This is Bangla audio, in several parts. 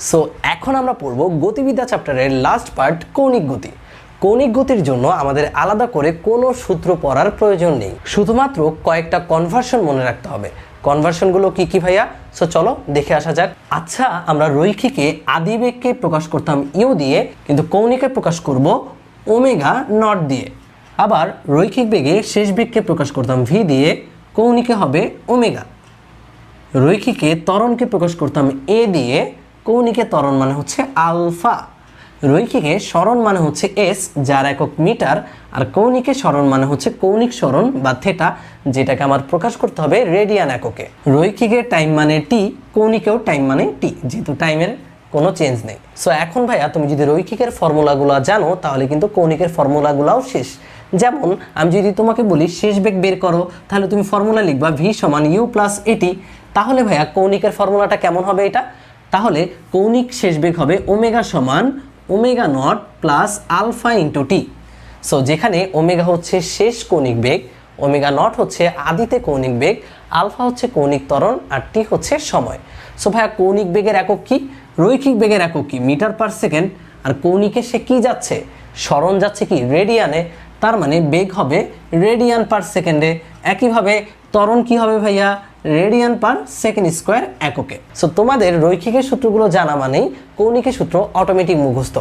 সো এখন আমরা পড়ব গতিবিদ্যা চ্যাপ্টারের লাস্ট পার্ট কৌণিক গতি। কৌণিক গতির জন্য আমাদের আলাদা করে কোনো সূত্র পড়ার প্রয়োজন নেই, শুধুমাত্র কয়েকটা কনভার্সন মনে রাখতে হবে। কনভার্সনগুলো কি কি ভাইয়া? সো চলো দেখে আসা যাক। আচ্ছা, আমরা রৈখিকে আদিবেগকে প্রকাশ করতাম ইউ দিয়ে, কিন্তু কৌণিকে প্রকাশ করব ওমেগা নট দিয়ে। আবার রৈখিক বেগে শেষ বেগকে প্রকাশ করতাম ভি দিয়ে, কৌণিকে হবে ওমেগা। রৈখিকে ত্বরণকে প্রকাশ করতাম এ দিয়ে, কৌণিকে ত্বরণ মানে হচ্ছে আলফা। রৈখিকে সরণ মানে হচ্ছে এস, যার একক মিটার, আর কৌণিকে সরণ মানে হচ্ছে কৌণিক সরণ বা থেটা, যেটাকে আমার প্রকাশ করতে হবে রেডিয়ান এককে। রৈখিকের টাইম মানে টি, কৌণিকেও টাইম মানে টি, যেহেতু টাইমের কোনো চেঞ্জ নেই। সো এখন ভাইয়া তুমি যদি রৈখিকের ফর্মুলাগুলো জানো তাহলে কিন্তু কৌণিকের ফর্মুলাগুলোও শেষ। যেমন আমি যদি তোমাকে বলি শেষ বেগ বের করো, তাহলে তুমি ফর্মুলা লিখবা ভি সমান ইউ প্লাস এটি। তাহলে ভাইয়া কৌণিকের ফর্মুলাটা কেমন হবে এটা? তাহলে কৌণিক শেষ বেগ হবে ওমেগা সমান omega naught plus alpha into t. So যেখানে ওমেগা হচ্ছে শেষ কৌণিক বেগ, ওমেগা নট হচ্ছে আদিতে কৌণিক বেগ, আলফা হচ্ছে কৌণিক ত্বরণ, আর টি হচ্ছে সময়। সো ভাইয়া কৌণিক বেগের একক কি? রৈখিক বেগের একক কি? Metre per second. আর কৌণিকে সে কি যাচ্ছে? সরণ যাচ্ছে কি? রেডিয়ানে। তার মানে বেগ হবে রেডিয়ান পার সেকেন্ডে। একইভাবে ত্বরণ কি হবে ভাইয়া? রেডিয়ান পার সেকেন্ড স্কোয়ার এককে। সো তোমাদের রৈখিকের সূত্রগুলো জানা মানেই কৌণিকের সূত্র অটোমেটিক মুখস্থ।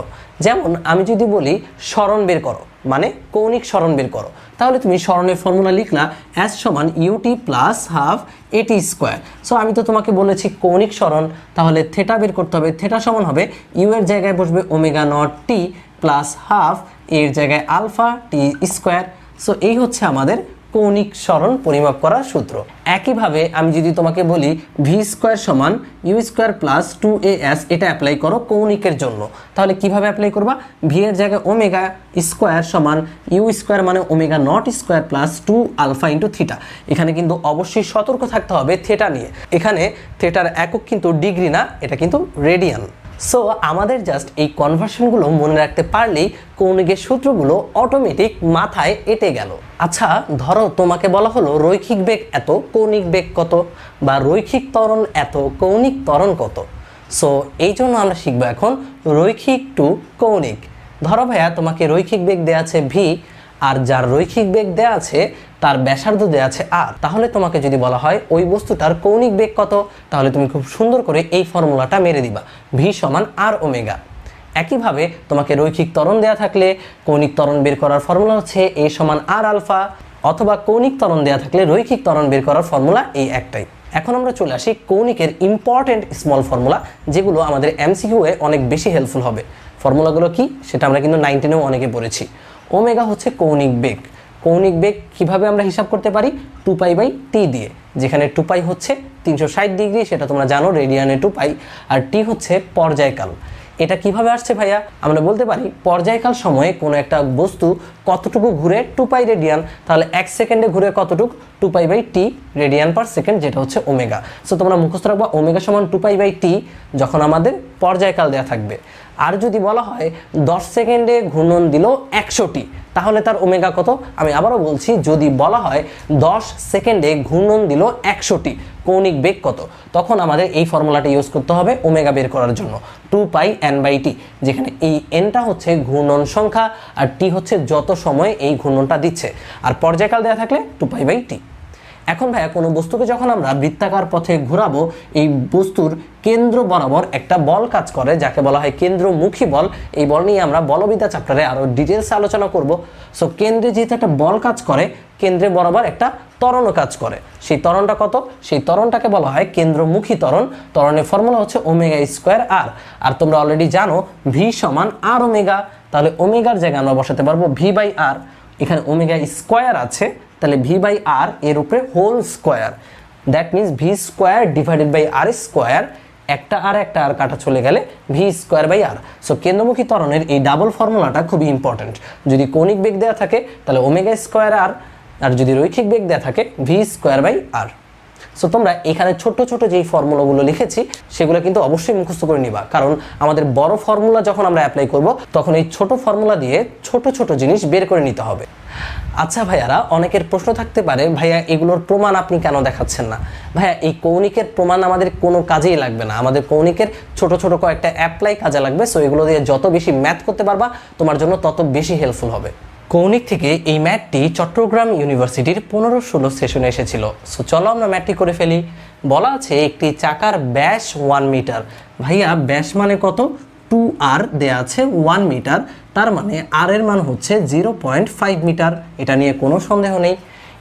যেমন আমি যদি বলি সরণ বের করো, মানে কৌণিক সরণ বের করো, তাহলে তুমি সরণের ফর্মুলা লিখলা এস সমান ইউটি প্লাস হাফ এটি স্কোয়ার। সো আমি তো তোমাকে বলেছি কৌণিক সরণ, তাহলে থেটা বের করতে হবে। থেটা সমান হবে ইউ এর জায়গায় বসবে omega not T plus half এর জায়গায় আলফা টি স্কোয়ার। সো এই হচ্ছে আমাদের কৌণিক সরণ পরিমাপ করার সূত্র। একইভাবে আমি যদি তোমাকে বলি ভি স্কোয়ার সমান ইউ স্কোয়ার প্লাস 2as, এটা অ্যাপ্লাই করো কৌণিকের জন্য, তাহলে কিভাবে অ্যাপ্লাই করবা? ভি এর জায়গায় ওমেগা স্কোয়ার সমান ইউ স্কোয়ার মানে omega naught square plus 2 alpha into theta. এখানে কিন্তু অবশ্যই সতর্ক থাকতে হবে থেটা নিয়ে। এখানে থেটার একক কিন্তু ডিগ্রি না, এটা কিন্তু রেডিয়ান। সো আমাদের জাস্ট এই কনভার্সনগুলো মনে রাখতে পারলেই কৌণিকের সূত্রগুলো অটোমেটিক মাথায় এঁটে গেল। আচ্ছা ধরো তোমাকে বলা হলো রৈখিক বেগ এত, কৌণিক বেগ কত, বা রৈখিক ত্বরণ এত, কৌণিক ত্বরণ কত। সো এই জন্য আমরা শিখবো এখন রৈখিক টু কৌণিক। ধরো ভাইয়া তোমাকে রৈখিক বেগ দেওয়া আছে ভি, আর যার রৈখিক বেগ দেওয়া আছে তার ব্যাসার্ধ দেওয়া আছে আর। তাহলে তোমাকে যদি বলা হয় ওই বস্তুটার কৌণিক বেগ কত, তাহলে তুমি খুব সুন্দর করে এই ফর্মুলাটা মেরে দিবা, ভি সমান আর ওমেগা। একইভাবে তোমাকে রৈখিক ত্বরণ দেওয়া থাকলে কৌণিক ত্বরণ বের করার ফর্মুলা হচ্ছে এ সমান আর আলফা, অথবা কৌণিক ত্বরণ দেওয়া থাকলে রৈখিক ত্বরণ বের করার ফর্মুলা এই একটাই। এখন আমরা চলে আসি কৌণিকের ইম্পর্টেন্ট স্মল ফর্মুলা, যেগুলো আমাদের এমসিকিউ এ অনেক বেশি হেল্পফুল হবে। ফর্মুলাগুলো কি সেটা আমরা কিন্তু 19-এও অনেকে পড়েছি। ওমেগা হচ্ছে কৌণিক বেগ। কৌণিক বেগ কিভাবে আমরা হিসাব করতে পারি? 2π/t দিয়ে, যেখানে 2π হচ্ছে 360 ডিগ্রি, সেটা তোমরা জানো, রেডিয়ানে 2π, আর টি হচ্ছে পর্যায়কাল। এটা কিভাবে আসছে ভাইয়া? আমরা বলতে পারি পর্যায়কাল সময়ে কোনো একটা বস্তু কতটুকু ঘুরে 2π রেডিয়ান, তাহলে 1 সেকেন্ডে ঘুরে কতটুকু? 2π/t রেডিয়ান পার সেকেন্ড, যেটা হচ্ছে ওমেগা। সো তোমরা মুখস্থ রাখবা ওমেগা সমান 2π/t যখন আমাদের পর্যায়কাল দেওয়া থাকবে। আর যদি বলা হয় 10 সেকেন্ডে ঘূর্ণন দিল 100টি, তাহলে তার ওমেগা কত? আমি আবারও বলছি, যদি বলা হয় 10 সেকেন্ডে ঘূর্ণন দিল 100টি, কৌণিক বেগ কত? তখন আমাদের এই ফর্মুলাটা ইউজ করতে হবে ওমেগা বের করার জন্য, 2πn/t, যেখানে এই এনটা হচ্ছে ঘূর্ণন সংখ্যা আর টি হচ্ছে যত সময় এই ঘূর্ণনটা দিচ্ছে, আর পর্যায়কাল দেওয়া থাকলে 2π/t। এখন ভাইয়া কোনো বস্তুকে যখন আমরা বৃত্তাকার পথে ঘোরাবো, এই বস্তুর কেন্দ্র বরাবর একটা বল কাজ করে, যাকে বলা হয় কেন্দ্রমুখী বল। এই বল নিয়ে আমরা বলবিদ্যা চ্যাপ্টারে আরও ডিটেলসে আলোচনা করব। সো কেন্দ্রে যেহেতু একটা বল কাজ করে, কেন্দ্রে বরাবর একটা ত্বরণও কাজ করে। সেই ত্বরণটা কত? সেই ত্বরণটাকে বলা হয় কেন্দ্রমুখী ত্বরণ। ত্বরণের ফর্মুলা হচ্ছে ওমেগা স্কোয়ার আর। আর তোমরা অলরেডি জানো ভি সমান আর ওমেগা, তাহলে ওমেগার জায়গায় আমরা বসাতে পারবো v/r। এখানে ওমেগা স্কোয়ার আছে, তাহলে v/r এর উপরে whole square, that means v square divided by r square. একটা আর কাটা চলে গেলে v²/r। সো কেন্দ্রমুখী ত্বরণের এই ডাবল ফর্মুলাটা খুবই ইম্পর্টেন্ট। যদি কৌণিক বেগ দেওয়া থাকে তাহলে ওমেগা স্কোয়ার আর, আর যদি রৈখিক বেগ দেওয়া থাকে v²/r। সো তোমরা এখানে ছোট ছোট যেই ফর্মুলাগুলো লিখেছি সেগুলো কিন্তু অবশ্যই মুখস্থ করে নিবা, কারণ আমাদের বড় ফর্মুলা যখন আমরা অ্যাপ্লাই করব তখন এই ছোট ফর্মুলা দিয়ে ছোট ছোট জিনিস বের করে নিতে হবে। আচ্ছা ভাইয়ারা, অনেকের প্রশ্ন থাকতে পারে, ভাইয়া এগুলোর প্রমাণ আপনি কেন দেখাচ্ছেন না? ভাইয়া এই কৌণিকের প্রমাণ আমাদের কোনো কাজেই লাগবে না, আমাদের কৌণিকের ছোট ছোট কয়েকটা অ্যাপ্লাই কাজে লাগবে। সো এগুলো দিয়ে যত বেশি ম্যাথ করতে পারবা তোমার জন্য তত বেশি হেল্পফুল হবে। কৌণিক থেকে এই ম্যাথটি চট্টগ্রাম ইউনিভার্সিটির 15-16 সেশনে এসেছিল। সো চলো আমরা ম্যাথটি করে ফেলি। বলা আছে একটি চাকার ব্যাস 1 মিটার। ভাইয়া ব্যাস মানে কত? 2r দেয়া আছে 1 মিটার, তার মানে r এর মান হচ্ছে 0.5 মিটার। এটা নিয়ে কোনো সন্দেহ নেই।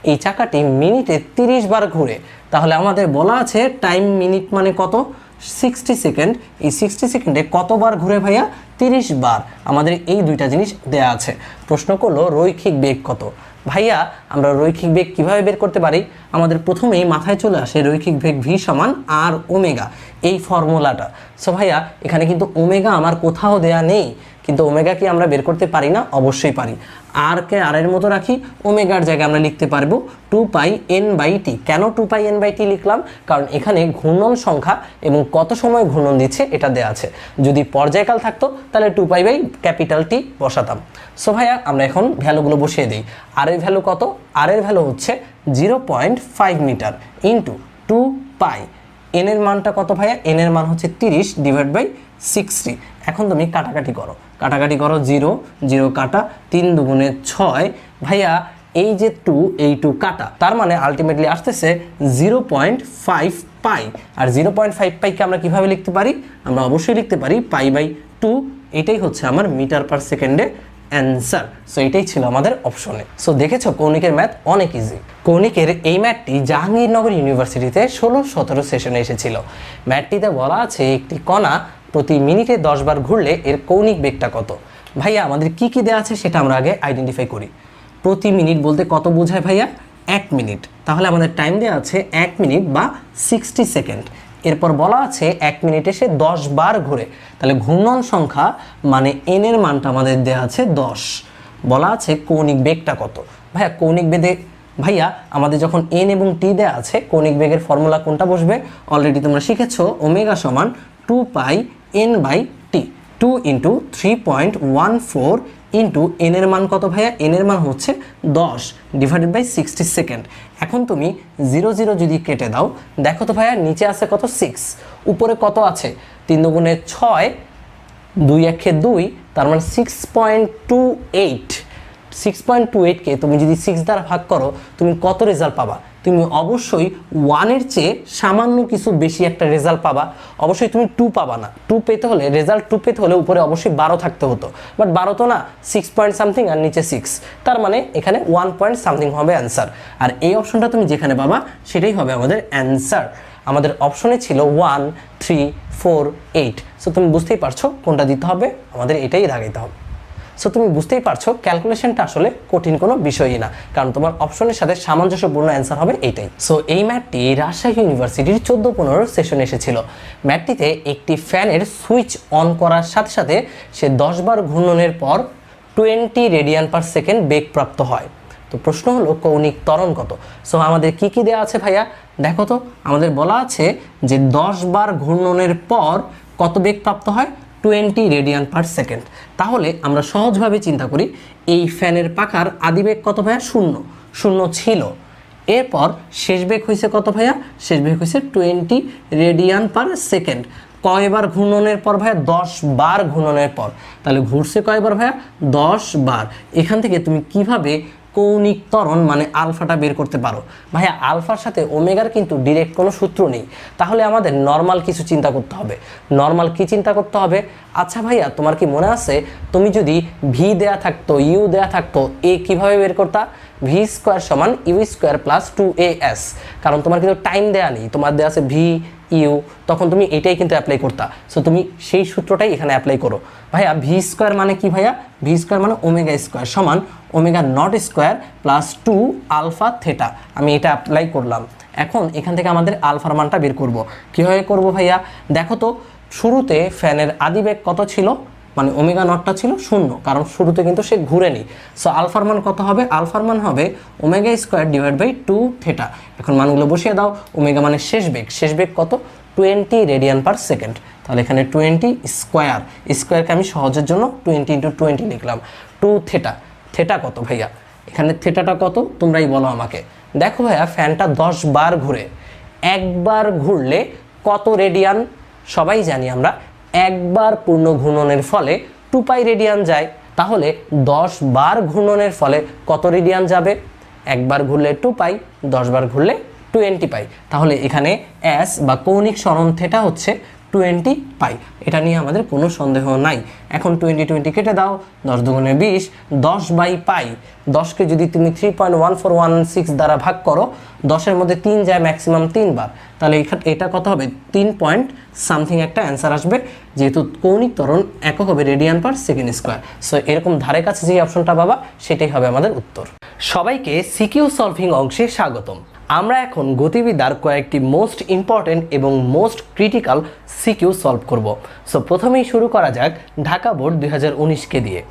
এই চাকাটি মিনিটে 30 বার ঘুরে, তাহলে আমাদের বলা আছে টাইম মিনিট মানে কত? 60 সেকেন্ড। এই 60 সেকেন্ডে কতবার ঘুরে ভাইয়া? 30 বার। আমাদের এই দুইটা জিনিস দেয়া আছে। প্রশ্ন করলো রৈখিক বেগ কত? ভাইয়া আমরা রৈখিক বেগ কিভাবে বের করতে পারি? আমাদের প্রথমেই মাথায় চলে আসে রৈখিক বেগ v সমান r ওমেগা, এই ফর্মুলাটা। সো ভাইয়া এখানে কিন্তু ওমেগা আমার কোথাও দেয়া নেই, কিন্তু ওমেগা কি আমরা বের করতে পারি না? অবশ্যই পারি। আর কে আর এর মতো রাখি, ওমেগার জায়গায় আমরা লিখতে পারবো 2πn/t। কেন 2πn/t লিখলাম? কারণ এখানে ঘূর্ণন সংখ্যা এবং কত সময় ঘূর্ণন দিচ্ছে এটা দেয়া আছে। যদি পর্যায়কাল থাকতো তাহলে 2π/T বসাতাম। সো ভাইয়া আমরা এখন ভ্যালুগুলো বসিয়ে দিই। আর এর ভ্যালু কত? আর এর ভ্যালু হচ্ছে 0.5 মিটার ইন্টু 2π। এন এর মানটা কত ভাইয়া? এন এর মান হচ্ছে 30/60। এখন তুমি কাটাকাটি করো, 0 0 কাটা, 3 দুগুণে 6। ভাইয়া এই যে 2, এই 2 কাটা, তার মানে আলটিমেটলি আসতেছে 0.5 পাই। আর 0.5 পাইকে আমরা কিভাবে লিখতে পারি? আমরা অবশ্যই লিখতে পারি π/2। এটাই হচ্ছে আমার মিটার পার সেকেন্ডে অ্যান্সার। সো এটাই ছিল আমাদের অপশনে। সো দেখেছো কৌণিকের ম্যাথ অনেক ইজি। কৌণিকের এই ম্যাথটি জাহাঙ্গীরনগর ইউনিভার্সিটিতে 16-17 সেশনে এসেছিল। ম্যাথটিতে বলা আছে একটি কণা প্রতি মিনিটে 10 বার ঘুরলে এর কৌণিক বেগটা কত? ভাইয়া আমাদের কি কি দেওয়া আছে সেটা আমরা আগে আইডেন্টিফাই করি। প্রতি মিনিট বলতে কত বোঝায় ভাইয়া? 1 মিনিট। তাহলে আমাদের টাইম দেওয়া আছে 1 মিনিট বা 60 সেকেন্ড। এরপর বলা আছে 1 মিনিটে সে 10 বার ঘুরে, তাহলে ঘূর্ণন সংখ্যা মানে এন এর মানটা আমাদের দেওয়া আছে 10। বলা আছে কৌণিক বেগটা কত? ভাইয়া কৌণিক বেগে ভাইয়া আমাদের যখন এন এবং টি দেওয়া আছে, কৌণিক বেগের ফর্মুলা কোনটা বসবে? অলরেডি তোমরা শিখেছো, ওমেগা সমান 2πn/t। 2 × 3.14 ইন্টু এন এর মান কত ভাইয়া? এন এর মান হচ্ছে 10 / 60 সেকেন্ড। এখন তুমি 0 0 যদি কেটে দাও, দেখো তো ভাইয়া নিচে আছে কত? 6। উপরে কত আছে? 3 দুগুণে 6, 2 1 2, তার মানে 6.28। 6.28কে তুমি যদি 6 দ্বারা ভাগ করো তুমি কত রেজাল্ট পাবা? তুমি অবশ্যই 1 এর চেয়ে সামান্য কিছু বেশি একটা রেজাল্ট পাবা। অবশ্যই তুমি 2 পাবা না। 2 পেতে হলে, রেজাল্ট 2 পেতে হলে উপরে অবশ্যই 12 থাকতে হতো, বাট 12 তো না, 6 পয়েন্ট সামথিং আর নিচে 6, তার মানে এখানে 1 পয়েন্ট সামথিং হবে অ্যান্সার। আর এই অপশনটা তুমি যেখানে পাবা সেটাই হবে আমাদের অ্যান্সার। আমাদের অপশনে ছিল 1 3 4 8। সো তুমি বুঝতেই পারছো কোনটা দিতে হবে, আমাদের এটাই লাগাইতে হবে। সো তুমি বুঝতেই পারছো ক্যালকুলেশনটা আসলে কঠিন কোনো বিষয়ই না, কারণ তোমার অপশনের সাথে সামঞ্জস্যপূর্ণ অ্যান্সার হবে এইটাই। সো এই ম্যাথটি রাজশাহী ইউনিভার্সিটির 14-15 সেশনে এসেছিল। ম্যাথটিতে একটি ফ্যানের সুইচ অন করার সাথে সাথে সে 10 বার ঘূর্ণনের পর 20 রেডিয়ান পার সেকেন্ড বেগ প্রাপ্ত হয়। তো প্রশ্ন হলো কৌণিক ত্বরণ কত? সো আমাদের কি কি দেওয়া আছে ভাইয়া? দেখো তো, আমাদের বলা আছে যে 10 বার ঘূর্ণনের পর কত বেগ প্রাপ্ত হয়? 20 রেডিয়ান পার সেকেন্ড। তাহলে আমরা সহজভাবে চিন্তা করি, এই ফ্যানের পাখার আদিবেগ কত ভাইয়া? 0 ছিল। এরপর শেষ বেগ হয়েছে কত ভাইয়া? শেষ বেগ হয়েছে 20 রেডিয়ান পার সেকেন্ড। কয়বার ঘূর্ণনের পর ভাইয়া? 10 বার ঘূর্ণনের পর। তাহলে ঘুরছে কয়বার ভাইয়া? 10 বার। এখান থেকে তুমি কিভাবে কৌণিক ত্বরণ মানে আলফাটা বের করতে পারো? ভাইয়া আলফার সাথে ওমেগার কিন্তু ডিরেক্ট কোনো সূত্র নেই, তাহলে আমাদের নর্মাল কিছু চিন্তা করতে হবে। নর্মাল কি চিন্তা করতে হবে? আচ্ছা ভাইয়া তোমার কি মনে আছে, তুমি যদি ভি দেয়া থাকতো, ইউ দেয়া থাকতো, এ কিভাবে বের করতা? ভি স্কোয়ার সমান ইউ স্কোয়ার প্লাস 2as। কারণ তোমার কিন্তু টাইম দেয়া নেই, তোমার দেয়া আছে ভি ইউ, তখন তুমি এটাই কিন্তু অ্যাপ্লাই করতা। সো তুমি সেই সূত্রটাই এখানে অ্যাপ্লাই করো। ভাইয়া ভি স্কোয়ার মানে কি ভাইয়া? ভি স্কোয়ার মানে ওমেগা স্কোয়ার সমান omega naught square plus 2 alpha theta. আমি এটা অ্যাপ্লাই করলাম। এখন এখান থেকে আমাদের আলফার মানটা বের করব। কীভাবে করব ভাইয়া? দেখো তো, শুরুতে ফ্যানের আদিবেগ কত ছিল? মানে ওমেগা নটটা ছিল 0, কারণ শুরুতে কিন্তু সে ঘুরেনি। সো আলফার মান কত হবে? আলফার মান হবে omega square divide by 2 theta. এখন মানগুলো বসিয়ে দাও। ওমেগা মানে শেষ বেগ কত? 20 রেডিয়ান পার সেকেন্ড। তাহলে এখানে 20 স্কোয়ার, স্কোয়ারকে আমি সহজের জন্য 20 × 20 লিখলাম। 2 থিটা। থিটা কত ভাইয়া? এখানে থিটাটা কত তোমরাই বলো আমাকে। দেখো ভাইয়া, ফ্যানটা 10 বার ঘুরে, একবার ঘুরলে কত রেডিয়ান? সবাই জানি আমরা একবার পূর্ণ ঘূর্ণনের ফলে 2π রেডিয়ান যায়। তাহলে 10 বার ঘূর্ণনের ফলে কত রেডিয়ান যাবে? একবার ঘুরলে 2π, 10 বার ঘুরলে 20π। তাহলে এখানে এস বা কৌণিক সরণ থিটা হচ্ছে 20π। এটা নিয়ে আমাদের কোনো সন্দেহ নাই। এখন 20 কেটে দাও, 10 দুগুণে 20, 10/π। 10কে যদি তুমি 3.1416 দ্বারা ভাগ করো, 10-এর মধ্যে 3 যায় ম্যাক্সিমাম 3 বার, তাহলে এটা কত হবে? 3 পয়েন্ট সামথিং একটা অ্যান্সার আসবে, যেহেতু কৌণিক ত্বরণ একক হবে radian per second square. So এরকম ধারে কাছে যে অপশনটা পাবা সেটাই হবে আমাদের উত্তর। সবাইকে সিকিউ সলভিং অংশে স্বাগতম। আমরা এখন গতিবিদ্যার কয়েকটি মোস্ট ইম্পর্টেন্ট এবং মোস্ট ক্রিটিক্যাল সিকিউ সলভ করব। সো প্রথমেই শুরু করা যাক ঢাকা বোর্ড 2019কে দিয়ে।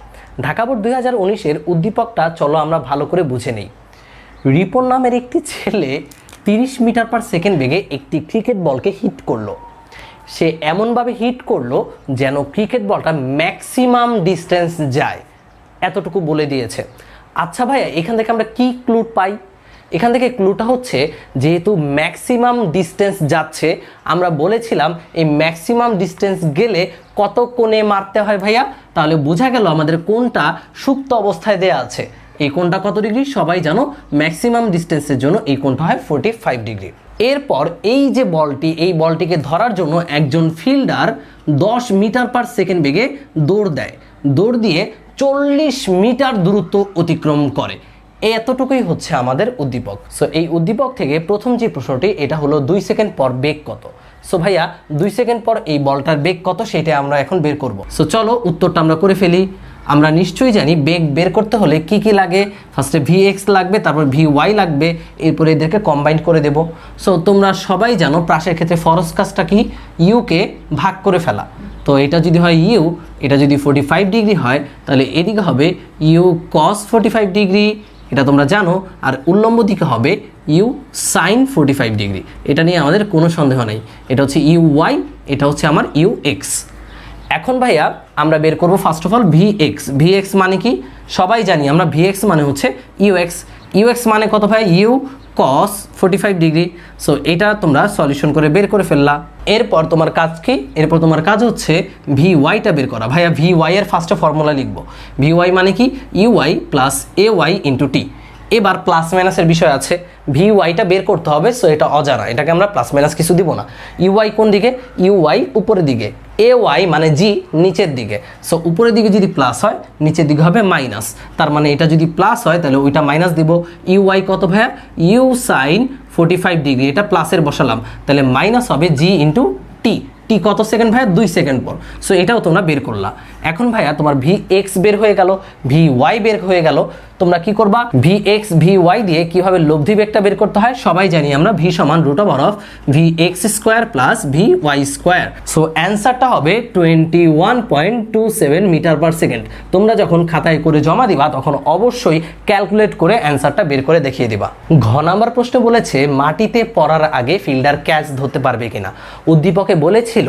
ঢাকা বোর্ড 2019-এর উদ্দীপকটা চলো আমরা ভালো করে বুঝে নিই। রিপন নামের একটি ছেলে 30 মিটার পার সেকেন্ড বেগে একটি ক্রিকেট বলকে হিট করলো। সে এমনভাবে হিট করলো যেন ক্রিকেট বলটা ম্যাক্সিমাম ডিস্টেন্স যায়, এতটুকু বলে দিয়েছে। আচ্ছা ভাইয়া, এখান থেকে আমরা কি ক্লু পাই? এখান থেকে ক্লুটা হচ্ছে, যেহেতু ম্যাক্সিমাম ডিস্টেন্স যাচ্ছে, আমরা বলেছিলাম এই ম্যাক্সিমাম ডিস্টেন্স গেলে কত কোণে মারতে হয় ভাইয়া। তাহলে বোঝা গেল আমাদের কোণটা সুপ্ত অবস্থায় দেয়া আছে। এই কোণটা কত ডিগ্রি সবাই জানো? ম্যাক্সিমাম ডিস্টেন্সের জন্য এই কোণটা হয় 45 ডিগ্রি। এরপর এই যে বলটি, এই বলটিকে ধরার জন্য একজন ফিল্ডার 10 মিটার পার সেকেন্ড বেগে দৌড় দেয়। দৌড় দিয়ে 40 মিটার দূরত্ব অতিক্রম করে। এতটুকুই হচ্ছে আমাদের উদ্দীপক। সো এই উদ্দীপক থেকে প্রথম যে প্রশ্নটি, এটা হলো 2 সেকেন্ড পর বেগ কত। সো ভাইয়া 2 সেকেন্ড পর এই বলটার বেগ কত সেটা আমরা এখন বের করব। সো চলো উত্তরটা আমরা করে ফেলি। আমরা নিশ্চয়ই জানি বেগ বের করতে হলে কি কি লাগে। ফার্স্টে vx লাগবে, তারপর vy লাগবে, এরপরে এদেরকে কম্বাইন করে দেব। সো তোমরা সবাই জানো প্রাসের ক্ষেত্রে ফরজ কাজটা কি? ইউকে ভাগ করে ফেলা। তো এটা যদি হয় ইউ, এটা যদি 45 ডিগ্রি হয়, তাহলে এদিকে হবে ইউ cos 45 ডিগ্রি, এটা তোমরা জানো। আর উল্লম্ব দিকে হবে ইউ sin 45 ডিগ্রি। এটা নিয়ে আমাদের কোনো সন্দেহ নেই। এটা হচ্ছে ইউ ওয়াই, এটা হচ্ছে আমার ইউ এক্স। এখন ভাইয়া আমরা বের করব first of all VX. VX মানে কি সবাই জানি আমরা, ভিএক্স মানে হচ্ছে ইউএক্স। ইউএক্স মানে কত ভাই? You cos 45 degree. সো এটা তোমরা সলিউশন করে বের করে ফেললা। এরপর তোমার কাজ কি? এরপর তোমার কাজ হচ্ছে ভিওয়াইটা বের করা। ভাইয়া ভিওয়াই এর ফার্স্টে ফর্মুলা লিখবো। ভিওয়াই মানে কি? ইউওয়াই plus A Y into T. এবার প্লাস মাইনাসের বিষয় আছে, ভিওয়াইটা বের করতে হবে। সো এটা অজানা, এটাকে আমরা প্লাস মাইনাস কিছু দিব না। ইউওয়াই কোন দিকে? ইউওয়াই উপরের দিকে, এ ওয়াই মানে জি নিচের দিকে। সো উপরের দিকে যদি প্লাস হয়, নিচের দিকে হবে মাইনাস। তার মানে এটা যদি প্লাস হয় তাহলে ওইটা মাইনাস দিব। ইউওয়াই কত ভাইয়া? ইউ সাইন 45 ডিগ্রি, এটা প্লাসের বসালাম, তাহলে মাইনাস হবে জি ইন্টু টি। টি কত সেকেন্ড ভাইয়া? 2 সেকেন্ড পর। সো এটাও তোমরা বের করলা। এখন ভাইয়া তোমার ভি এক্স বের হয়ে গেল, ভি ওয়াই বের হয়ে গেল। তোমরা কি করবা? ভি এক্স ভি ওয়াই দিয়ে কিভাবে লব্ধি বেগটা বের করতে হয় সবাই জানি আমরা, ভি সমান √of v x square plus v y square. So অ্যান্সারটা হবে 21.27 মিটার পার সেকেন্ড। তোমরা যখন খাতায় করে জমা দিবা তখন অবশ্যই ক্যালকুলেট করে অ্যান্সারটা বের করে দেখিয়ে দিবা। ঘ নাম্বার প্রশ্ন বলেছে মাটিতে পড়ার আগে ফিল্ডার ক্যাচ ধরতে পারবে কিনা। উদ্দীপকে বলেছিল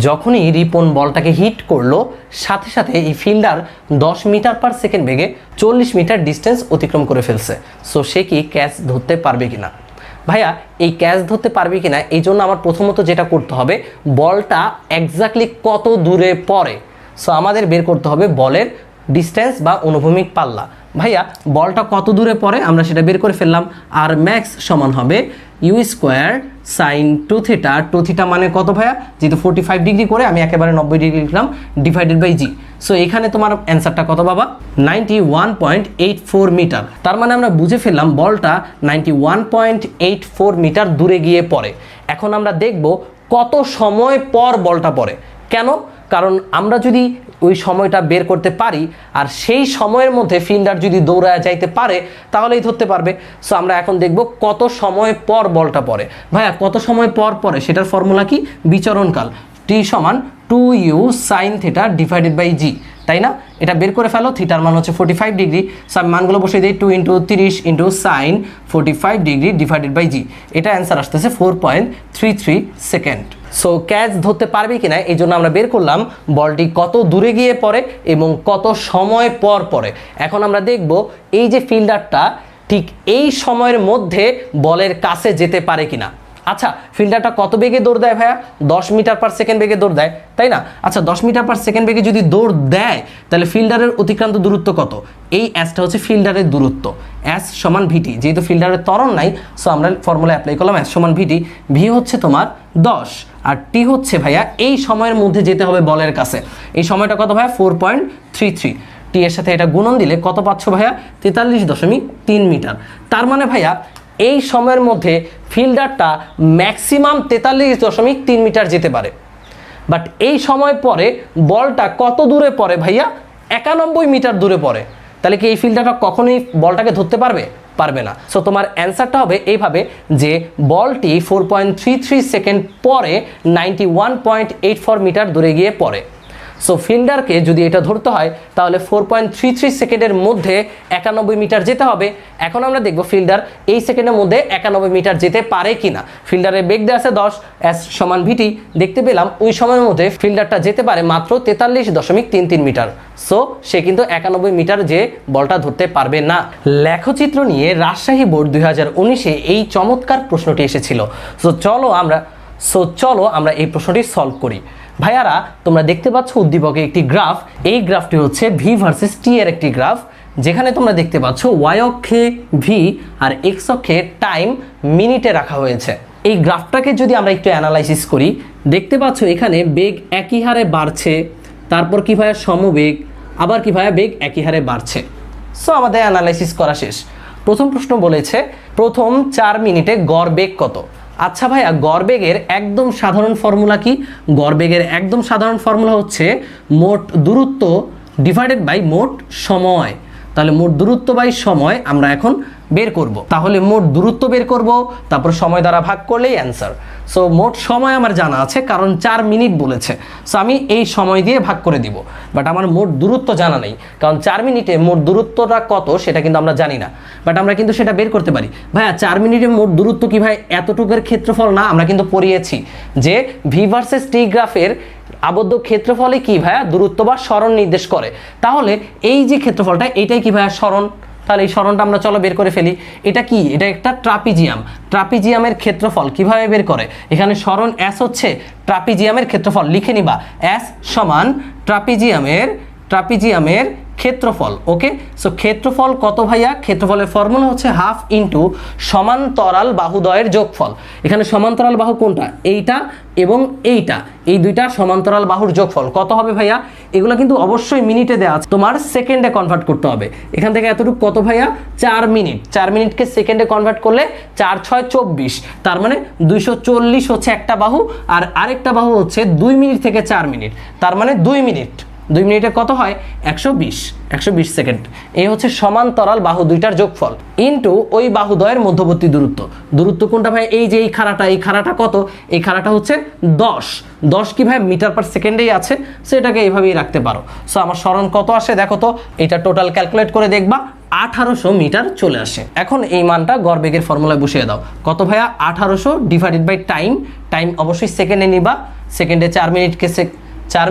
যখনই রিপন বলটাকে হিট করলো, সাথে সাথে এই ফিল্ডার 10 মিটার পার সেকেন্ড বেগে 40 মিটার ডিস্টেন্স অতিক্রম করে ফেলছে। সো সে কি ক্যাচ ধরতে পারবে কিনা। ভাইয়া এই ক্যাচ ধরতে পারবে কিনা, এই জন্য আমার প্রথমত যেটা করতে হবে, বলটা এক্স্যাক্টলি কত দূরে পড়ে। সো আমাদের বের করতে হবে বলের ডিস্টেন্স বা অনুভূমিক পাল্লা। ভাইয়া বলটা কত দূরে পড়ে আমরা সেটা বের করে ফেললাম। আর ম্যাক্স সমান হবে ইউ স্কোয়ার সাইন 2 থিটা। 2 থিটা মানে কত ভাইয়া? যেহেতু 45 ডিগ্রি করে আমি একেবারে 90 ডিগ্রি লিখলাম, ডিভাইডেড বাই জি। সো এখানে তোমার অ্যান্সারটা কত বাবা? 91.84 মিটার। তার মানে আমরা বুঝে ফেললাম বলটা 91.84 মিটার দূরে গিয়ে পড়ে। এখন আমরা দেখব কত সময় পর বলটা পড়ে। কেন? কারণ আমরা যদি ওই সময়টা বের করতে পারি আর সেই সময়ের মধ্যে ফিল্ডার যদি দৌড়ায় যাইতে পারে তাহলেই ধরতে পারবে। সো আমরা এখন দেখব কত সময় পর বলটা পড়ে। ভাইয়া কত সময় পর পড়ে সেটার ফর্মুলা কি? বিচরণকাল। টি সমান 2u sin theta divided by g, তাই না? এটা বের করে ফেলো, থিটার মান হচ্ছে 45 ডিগ্রি। সো আমি মানগুলো বসিয়ে দিই, 2 × 30 × sin 45 ডিগ্রি ডিভাইডেড বাই জি। এটা অ্যান্সার আসতেছে 4.33 সেকেন্ড। সো ক্যাচ ধরতে পারবে কিনা এই জন্য আমরা বের করলাম বলটি কত দূরে গিয়ে পড়ে এবং কত সময় পর পরে। এখন আমরা দেখব এই যে ফিল্ডারটা ঠিক এই সময়ের মধ্যে বলের কাছে যেতে পারে কিনা। আচ্ছা, ফিল্ডারটা কত বেগে দৌড় দেয় ভাইয়া? 10 মিটার পার সেকেন্ড বেগে দৌড় দেয়, তাই না? আচ্ছা, 10 মিটার পার সেকেন্ড বেগে যদি দৌড় দেয় তাহলে ফিল্ডারের অতিক্রান্ত দূরত্ব কত? এই অ্যাসটা হচ্ছে ফিল্ডারের দূরত্ব, অ্যাস সমান ভিটি। যেহেতু ফিল্ডারের ত্বরণ নাই, সো আমরা ফর্মুলা অ্যাপ্লাই করলাম অ্যাস সমান ভিটি। ভি হচ্ছে তোমার 10 আর টি হচ্ছে ভাইয়া এই সময়ের মধ্যে যেতে হবে বলের কাছে। এই সময়টা কত ভাইয়া? 4.33। টি এর সাথে এটা গুণন দিলে কত পাচ্ছ ভাইয়া? 43.3 মিটার। তার মানে ভাইয়া এই সময়ের মধ্যে ফিল্ডারটা ম্যাক্সিমাম 43.3 মিটার যেতে পারে। বাট এই সময় পরে বলটা কত দূরে পড়ে ভাইয়া? 91 মিটার দূরে পড়ে। তাহলে কি এই ফিল্ডারটা কখনোই বলটাকে ধরতে পারবে? পারবে না। সো তোমার অ্যান্সারটা হবে এইভাবে যে বলটি 4.33 সেকেন্ড পরে 91.84 মিটার দূরে গিয়ে পড়ে। সো ফিল্ডারকে যদি এটা ধরতে হয় তাহলে 4.33 সেকেন্ডের মধ্যে 91 মিটার যেতে হবে। এখন আমরা দেখব ফিল্ডার এই সেকেন্ডের মধ্যে 91 মিটার যেতে পারে কিনা। ফিল্ডারের বেগ দেওয়া আছে 10, এস সমান ভিটি। দেখতে পেলাম ওই সময়ের মধ্যে ফিল্ডারটা যেতে পারে মাত্র 43.33 মিটার। সো সে কিন্তু 91 মিটার যে বলটা ধরতে পারবে না। লেখচিত্র নিয়ে রাজশাহী বোর্ড 2019-এ এই চমৎকার প্রশ্নটি এসেছিল। সো চলো আমরা এই প্রশ্নটি সলভ করি। ভাইয়ারা, তোমরা দেখতে পাচ্ছ উদ্দীপকে একটি গ্রাফ। এই গ্রাফটি হচ্ছে ভি ভার্সেস টি এর একটি গ্রাফ, যেখানে তোমরা দেখতে পাচ্ছ ওয়াই অক্ষে ভি আর এক্স অক্ষে টাইম মিনিটে রাখা হয়েছে। এই গ্রাফটাকে যদি আমরা একটু অ্যানালাইসিস করি, দেখতে পাচ্ছ এখানে বেগ একই হারে বাড়ছে, তারপর কি ভাইয়া সমবেগ, আবার কি ভাইয়া বেগ একই হারে বাড়ছে। সো আমাদের অ্যানালাইসিস করা শেষ। প্রথম প্রশ্ন বলেছে প্রথম 4 মিনিটে গড় বেগ কত? আচ্ছা ভাইয়া, গড়বেগের একদম সাধারণ ফর্মুলা কি? গড়বেগের একদম সাধারণ ফর্মুলা হচ্ছে মোট দূরত্ব ডিভাইডেড বাই মোট সময়। তাহলে মোট দূরত্ব বাই সময় আমরা এখন বের করব। তাহলে মোট দূরত্ব বের করব, তারপর সময় দ্বারা ভাগ করলেই অ্যান্সার। সো মোট সময় আমার জানা আছে কারণ 4 মিনিট বলেছে। সো আমি এই সময় দিয়ে ভাগ করে দিব। বাট আমার মোট দূরত্ব জানা নেই, কারণ 4 মিনিটে মোট দূরত্বটা কত সেটা কিন্তু আমরা জানি না। বাট আমরা কিন্তু সেটা বের করতে পারি। ভাইয়া 4 মিনিটে মোট দূরত্ব কি ভাই এতটুকুর ক্ষেত্রফল না? আমরা কিন্তু পড়িয়েছি যে ভি ভার্সেস টি গ্রাফের আবদ্ধ ক্ষেত্রফলে কি ভাইয়া? দূরত্ব বা সরণ নির্দেশ করে। তাহলে এই যে ক্ষেত্রফলটা এটাই কি ভাইয়া? সরণ। তাহলে এই সরণটা আমরা চলো বের করে ফেলি। এটা কি? এটা একটা ট্রাপিজিয়াম। ট্রাপিজিয়ামের ক্ষেত্রফল কিভাবে বের করে? এখানে সরণ এস হচ্ছে ট্রাপিজিয়ামের ক্ষেত্রফল, লিখে নিবা এস সমান ট্রাপিজিয়ামের ক্ষেত্রফল। ওকে, সো ক্ষেত্রফল কত ভাইয়া? ক্ষেত্রফলের ফর্মুলা হচ্ছে হাফ ইন্টু সমান্তরাল বাহুদ্বয়ের যোগফল। এখানে সমান্তরাল বাহু কোনটা? এইটা এবং এইটা, এই দুইটা সমান্তরাল বাহুর যোগফল কত হবে ভাইয়া? এগুলো কিন্তু অবশ্যই মিনিটে দেওয়া আছে, তোমার সেকেন্ডে কনভার্ট করতে হবে। এখান থেকে এতটুকু কত ভাইয়া? 4 মিনিট। 4 মিনিটকে সেকেন্ডে কনভার্ট করলে 4 × 6 = 24। তার মানে 240 হচ্ছে একটা বাহু, আর আরেকটা বাহু হচ্ছে 2 মিনিট থেকে 4 মিনিট। তার মানে 2 মিনিট। 2 মিনিটে কত হয়? 120 সেকেন্ড। এই হচ্ছে সমান্তরাল বাহু দুইটার যোগফল ইন্টু ওই বাহুদ্বয়ের মধ্যবর্তী দূরত্ব কোনটা ভাই? এই যে এই খাড়াটা কত? এই খাড়াটা হচ্ছে 10 কি ভাই? মিটার পার সেকেন্ডেই আছে, সেটাকে এইভাবেই রাখতে পারো। সো আমার সরণ কত আসে দেখো তো, এটা টোটাল ক্যালকুলেট করে দেখবা 1800 মিটার চলে আসে। এখন এই মানটা গড়বেগের ফর্মুলায় বসিয়ে দাও। কত ভাইয়া? 1800 ডিভাইডেড বাই টাইম অবশ্যই সেকেন্ডে নিবা। সেকেন্ডে 4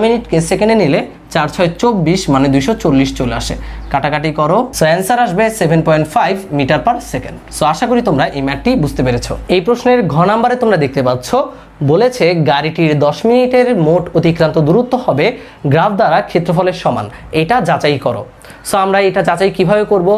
মিনিটকে সেকেন্ডে নিলে 4 × 6 = 24, মানে 240 চলে আসে। কাটাকাটি করো, সো অ্যান্সার আসবে 7.5 মিটার পার সেকেন্ড। সো আশা করি তোমরা এই ম্যাথটি বুঝতে পেরেছো। এই প্রশ্নের ঘ নাম্বারে তোমরা দেখতে পাচ্ছ বলেছে গাড়িটির 10 মিনিটের মোট অতিক্রান্ত দূরত্ব হবে গ্রাফ দ্বারা ক্ষেত্রফলের সমান, এটা যাচাই করো। সো আমরা এটা যাচাই কিভাবে করব?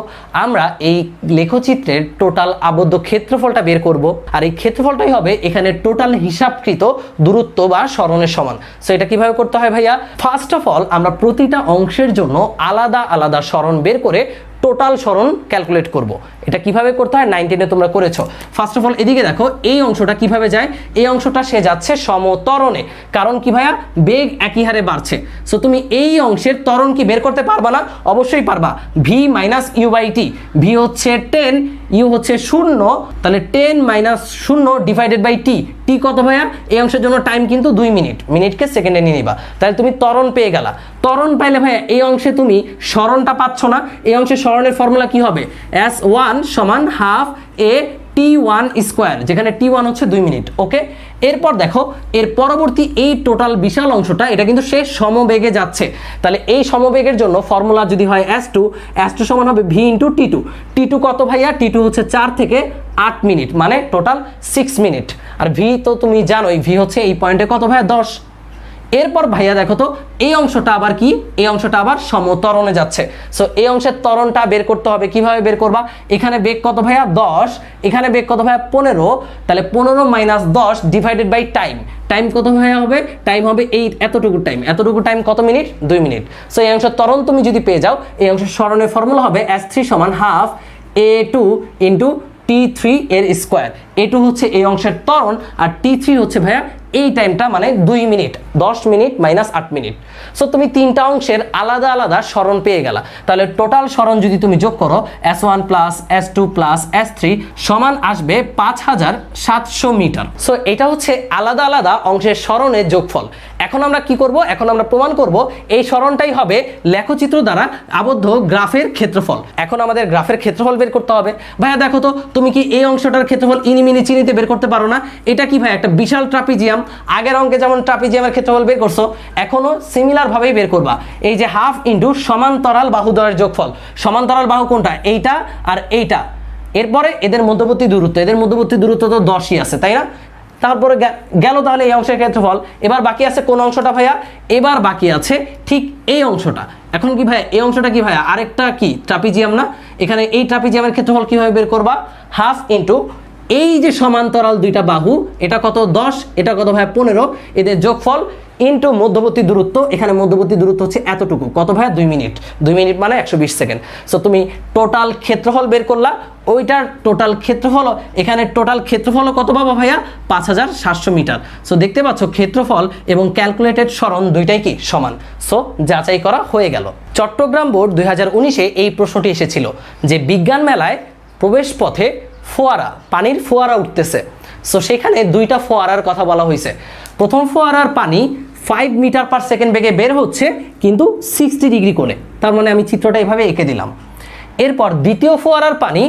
আমরা এই লেখচিত্রের টোটাল আবদ্ধ ক্ষেত্রফলটা বের করব, আর এই ক্ষেত্রফলটাই হবে এখানে টোটাল হিসাবকৃত দূরত্ব বা সরণের সমান। সো এটা কিভাবে করতে হয় ভাইয়া? ফার্স্ট অফ অল আমরা প্রতিটা অংশের জন্য আলাদা আলাদা সরণ বের করে টোটাল সরণ ক্যালকুলেট করব। এটা কিভাবে করতে হয় 9 10-এ তোমরা করেছো। ফার্স্ট অফ অল এদিকে দেখো এই অংশটা কিভাবে যায়, এই অংশটা সে যাচ্ছে সমত্বরণে, কারণ কি ভাইয়া বেগ একই হারে বাড়ছে। সো তুমি এই অংশের ত্বরণ কি বের করতে পারবা না? অবশ্যই পারবা। V minus u by t, v হচ্ছে 10, ইউ হচ্ছে 0, তাহলে 10 minus 0 divided by t. T কত ভাইয়া? এই অংশের জন্য টাইম কিন্তু 2 মিনিট, মিনিটকে সেকেন্ডে নিয়ে নিবা, তাহলে তুমি ত্বরণ পেয়ে গেলা। ত্বরণ পাইলে ভাইয়া এই অংশে তুমি সরণটা পাচ্ছ না, এই অংশে সরণের ফর্মুলা কি হবে? S1 সমান হাফ এ T1 স্কোয়ার, যেখানে T1 হচ্ছে 2 মিনিট। ওকে, এরপর দেখো এর পরবর্তী এই টোটাল বিশাল অংশটা এটা কিন্তু সে সমবেগে যাচ্ছে, তাহলে এই সমবেগের জন্য ফর্মুলা যদি হয় S2, S2 সমান হবে V ইন্টু T2। T2 কত ভাইয়া? T2 হচ্ছে 4 থেকে 8 মিনিট, মানে টোটাল 6 মিনিট। আর V তো তুমি জানোই, V হচ্ছে এই পয়েন্টে কত ভাইয়া? 10। এরপর ভাইয়া দেখো তো এই অংশটা আবার কি? এই অংশটা আবার সমত্বরণে যাচ্ছে। সো এই অংশের ত্বরণটা বের করতে হবে। কিভাবে বের করবা? এখানে বেগ কত ভাইয়া? 10, এখানে বেগ কত ভাইয়া? 15, তাহলে 15 minus 10 divided by time. Time কত ভাইয়া হবে? টাইম হবে এই এতটুকু টাইম, এতটুকু টাইম কত মিনিট? 2 মিনিট। সো এই অংশের ত্বরণ তুমি যদি পেয়ে যাও, এই অংশের সরণের ফর্মুলা হবে S3 সমান হাফ A2 ইন্টু T3 এর স্কোয়ার। A2 হচ্ছে এই অংশের ত্বরণ, আর T3 হচ্ছে ভাইয়া এই টাইমটা, মানে 2 minute, 10 minute minus 8 minute. So তুমি তিনটা অংশের আলাদা আলাদা সরণ পেয়ে গেলা। তাহলে টোটাল সরণ যদি তুমি যোগ করো S1 plus S2 plus S3 সমান আসবে 5700 মিটার। সো এটা হচ্ছে আলাদা আলাদা অংশের সরণের যোগফল। এখন আমরা কি করব? এখন আমরা প্রমাণ করব এই সরণটাই হবে লেখচিত্র দ্বারা আবদ্ধ গ্রাফের ক্ষেত্রফল। এখন আমাদের গ্রাফের ক্ষেত্রফল বের করতে হবে। ভাইয়া দেখো তো তুমি কি এই অংশটার ক্ষেত্রফল ইনিমিনি চিনিতে বের করতে পারো না? এটা কি ভাই? একটা বিশাল ট্রাপিজিয়াম। আগের অঙ্কে যেমন ট্রাপিজিয়ামের ক্ষেত্রফল বের করছো, এখনো সিমিলার ভাবেই বের করবা। এই যে হাফ ইন্টু সমান্তরাল বাহুদ্বয়ের যোগফল। সমান্তরাল বাহু কোনটা? এইটা আর এইটা। এরপরে এদের মধ্যবর্তী দূরত্ব, এদের মধ্যবর্তী দূরত্ব তো 10ই আছে, তাই না? তারপরে গেল তাহলে এই অংশের ক্ষেত্রফল। এবার বাকি আছে কোন অংশটা ভাইয়া? এবার বাকি আছে ঠিক এই অংশটা। এখন কি ভাইয়া এই অংশটা কি ভাইয়া? আরেকটা কি ট্রাপিজিয়াম না? এখানে এই ট্রাপিজিয়ামের ক্ষেত্রফল কিভাবে বের করবা? হাফ ইন্টু এই যে সমান্তরাল দুইটা বাহু, এটা কত? 10, এটা কত ভাইয়া? 15, এদের যোগফল ইন্টু মধ্যবর্তী দূরত্ব। এখানে মধ্যবর্তী দূরত্ব হচ্ছে এতটুকু, কত ভাইয়া? 2 মিনিট। 2 মিনিট মানে 120 সেকেন্ড। সো তুমি টোটাল ক্ষেত্রফল বের করলা, ওইটার টোটাল ক্ষেত্রফল, এখানে টোটাল ক্ষেত্রফল কত পাবা ভাইয়া? 5700 মিটার। সো দেখতে পাচ্ছ ক্ষেত্রফল এবং ক্যালকুলেটেড সরণ দুইটাই কি সমান। সো যাচাই করা হয়ে গেল। চট্টগ্রাম বোর্ড 2019-এ এই প্রশ্নটি এসেছিল যে বিজ্ঞান মেলায় প্রবেশ পথে ফোয়ারা, পানির ফোয়ারা উঠতেছে। সো সেখানে দুইটা ফোয়ারার কথা বলা হয়েছে। প্রথম ফোয়ারার পানি 5 মিটার পার সেকেন্ড বেগে বের হচ্ছে, কিন্তু 60 ডিগ্রি কোণে। তার মানে আমি চিত্রটা এইভাবে এঁকে দিলাম। এরপর দ্বিতীয় ফোয়ারার পানি